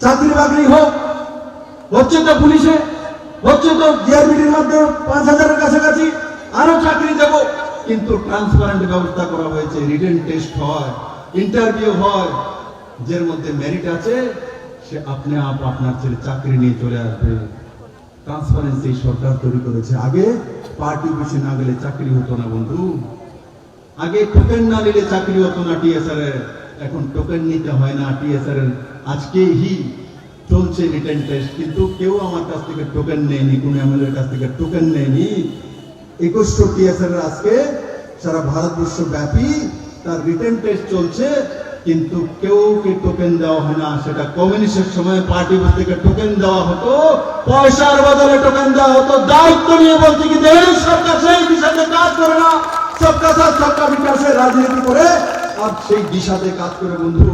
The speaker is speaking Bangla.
চাকরি বাকরি হোক, হচ্ছে তো পুলিশে, হচ্ছে তো জিআরবিটির মধ্যে 5,000-এর কাছাকাছি, আরো চাকরি দেব। কিন্তু ট্রান্সপারেন্ট ব্যবস্থা করা হয়েছে, রিটেন টেস্ট হয়, ইন্টারভিউ হয়, যার মধ্যে মেরিট আছে সে আপনি আপনার ছেলে চাকরি নিয়ে চলে আসবে। ট্রান্সপারেন্সি সরকার তৈরি করেছে। আগে পার্টি অফিসে না গেলে চাকরি হতো না বন্ধু, আগে টোকেন না নিলে চাকরি হতো না টিএসআর এর, এখন টোকেন নিতে হয় না টিএসআর এর। আজকেই চলছে রিটেন টেস্ট, কিন্তু কেউ আমার কাছ থেকে টোকেন নেয়নি, কোন এমএলএর কাছ থেকে টোকেন নেয়নি। 21টা টিএসআর এর আজকে সারা ভারতবর্ষ ব্যাপী তার রিটেন টেস্ট চলছে, কিন্তু কেউ কে টোকেন দেওয়া হয় না। সেটা কমিউনিস্টের সময় পার্টি থেকে টোকেন দেওয়া হতো, পয়সার বদলে টোকেন দেওয়া হতো। দায়িত্ব নিয়ে বলছে কি দেশ সরকার সেই দিশাতে কাজ করে না, সবকা সাথ সবকা বিকাশে রাজনীতি করে আর সেই দিশাতে কাজ করে বন্ধু।